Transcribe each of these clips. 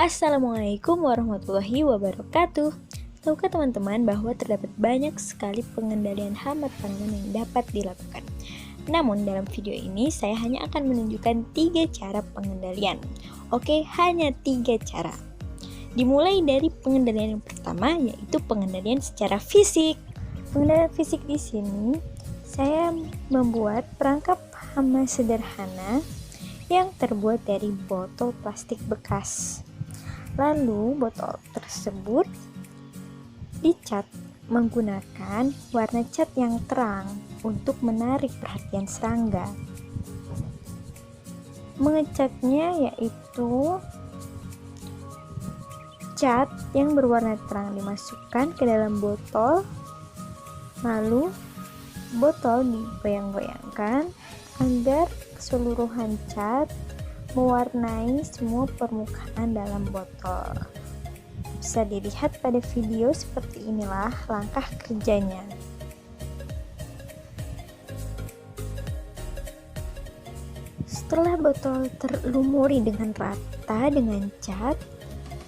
Assalamualaikum warahmatullahi wabarakatuh. Tahukah teman-teman bahwa terdapat banyak sekali pengendalian hama tanaman yang dapat dilakukan? Namun dalam video ini saya hanya akan menunjukkan 3 cara pengendalian. Oke, hanya 3 cara. Dimulai dari pengendalian yang pertama, yaitu pengendalian secara fisik. Pengendalian fisik di sini saya membuat perangkap hama sederhana yang terbuat dari botol plastik bekas. Lalu botol tersebut dicat menggunakan warna cat yang terang untuk menarik perhatian serangga. Mengecatnya yaitu cat yang berwarna terang dimasukkan ke dalam botol, lalu botol digoyang-goyangkan agar keseluruhan cat mewarnai semua permukaan dalam botol. Bisa dilihat pada video seperti inilah langkah kerjanya. Setelah botol terlumuri dengan rata dengan cat,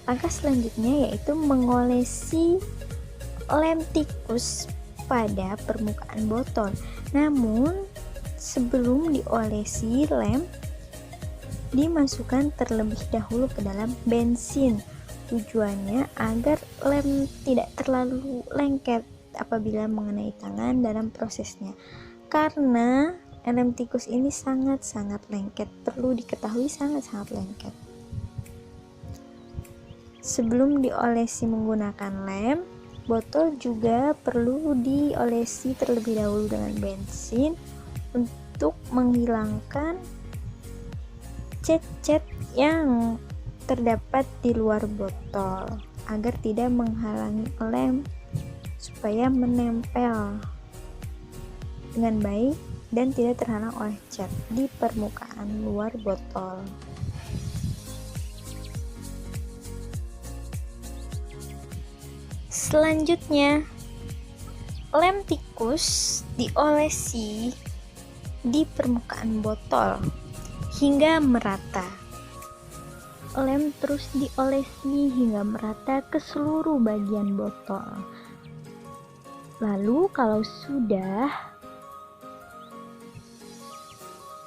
langkah selanjutnya yaitu mengolesi lem tikus pada permukaan botol. Namun sebelum diolesi lem, dimasukkan terlebih dahulu ke dalam bensin. Tujuannya agar lem tidak terlalu lengket apabila mengenai tangan dalam prosesnya. Karena lem tikus ini sangat-sangat lengket, perlu diketahui sangat-sangat lengket. Sebelum diolesi menggunakan lem, botol juga perlu diolesi terlebih dahulu dengan bensin untuk menghilangkan cat-cat yang terdapat di luar botol agar tidak menghalangi lem supaya menempel dengan baik dan tidak terhalang oleh cat di permukaan luar botol. Selanjutnya, lem tikus diolesi di permukaan botol hingga merata. Lem terus diolesi hingga merata ke seluruh bagian botol. Lalu kalau sudah,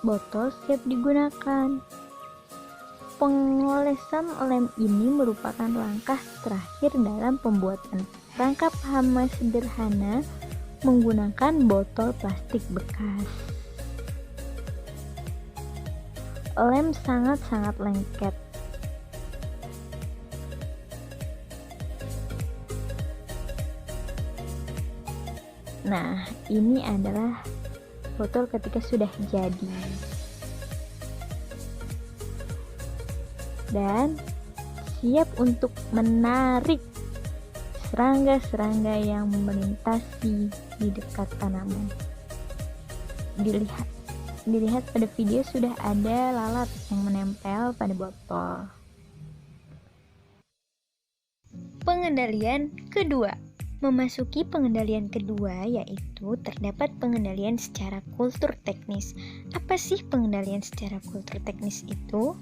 botol siap digunakan. Pengolesan lem ini merupakan langkah terakhir dalam pembuatan perangkap hama sederhana menggunakan botol plastik bekas. Lem sangat-sangat lengket. Nah, ini adalah botol ketika sudah jadi. Dan siap untuk menarik serangga-serangga yang melintasi di dekat tanaman. Dilihat pada video sudah ada lalat yang menempel pada botol. Pengendalian kedua. Memasuki pengendalian kedua yaitu terdapat pengendalian secara kultur teknis. Apa sih pengendalian secara kultur teknis itu?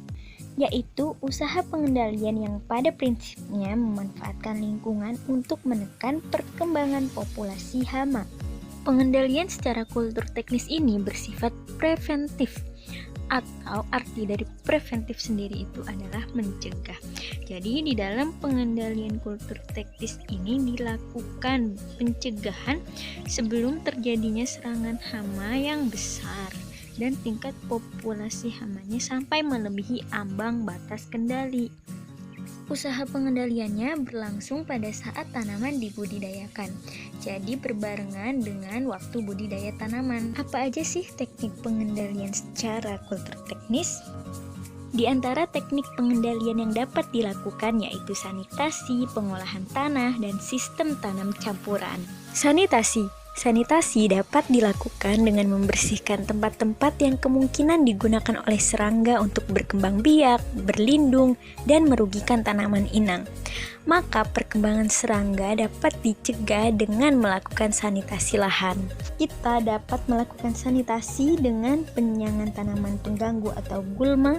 Yaitu usaha pengendalian yang pada prinsipnya memanfaatkan lingkungan untuk menekan perkembangan populasi hama. Pengendalian secara kultur teknis ini bersifat preventif, atau arti dari preventif sendiri itu adalah mencegah. Jadi di dalam pengendalian kultur teknis ini dilakukan pencegahan sebelum terjadinya serangan hama yang besar dan tingkat populasi hamanya sampai melebihi ambang batas kendali. Usaha pengendaliannya berlangsung pada saat tanaman dibudidayakan, jadi berbarengan dengan waktu budidaya tanaman. Apa aja sih teknik pengendalian secara kultur teknis? Di antara teknik pengendalian yang dapat dilakukan yaitu sanitasi, pengolahan tanah, dan sistem tanam campuran. Sanitasi dapat dilakukan dengan membersihkan tempat-tempat yang kemungkinan digunakan oleh serangga untuk berkembang biak, berlindung, dan merugikan tanaman inang. Maka perkembangan serangga dapat dicegah dengan melakukan sanitasi lahan. Kita dapat melakukan sanitasi dengan penyenyangan tanaman pengganggu atau gulma,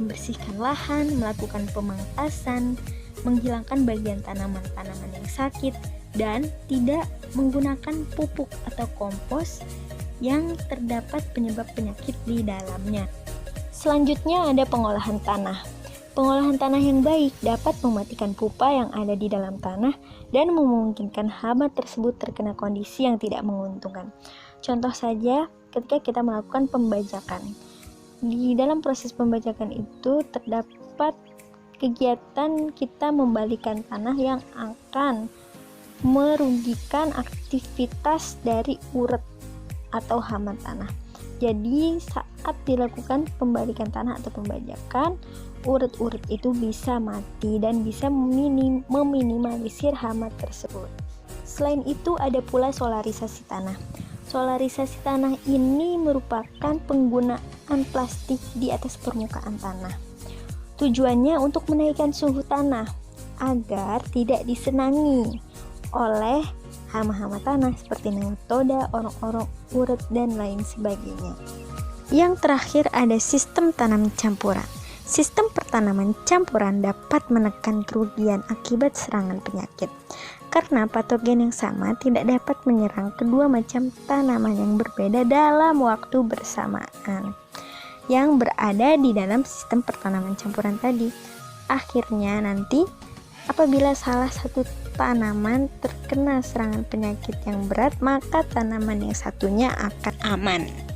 membersihkan lahan, melakukan pemangkasan, menghilangkan bagian tanaman-tanaman yang sakit, dan tidak menggunakan pupuk atau kompos yang terdapat penyebab penyakit di dalamnya. Selanjutnya ada pengolahan tanah. Pengolahan tanah yang baik dapat mematikan pupa yang ada di dalam tanah dan memungkinkan hama tersebut terkena kondisi yang tidak menguntungkan. Contoh saja ketika kita melakukan pembajakan. Di dalam proses pembajakan itu terdapat kegiatan kita membalikan tanah yang akan merugikan aktivitas dari uret atau hama tanah. Jadi saat dilakukan pembalikan tanah atau pembajakan, uret-uret itu bisa mati dan bisa meminimalisir hama tersebut. Selain itu ada pula solarisasi tanah. Solarisasi tanah ini merupakan penggunaan plastik di atas permukaan tanah. Tujuannya untuk menaikkan suhu tanah agar tidak disenangi oleh hama-hama tanah seperti nematoda, orok-orok, uret, dan lain sebagainya. Yang terakhir ada sistem tanam campuran. Sistem pertanaman campuran dapat menekan kerugian akibat serangan penyakit karena patogen yang sama tidak dapat menyerang kedua macam tanaman yang berbeda dalam waktu bersamaan yang berada di dalam sistem pertanaman campuran tadi. Akhirnya nanti apabila salah satu tanaman terkena serangan penyakit yang berat, maka tanaman yang satunya akan aman.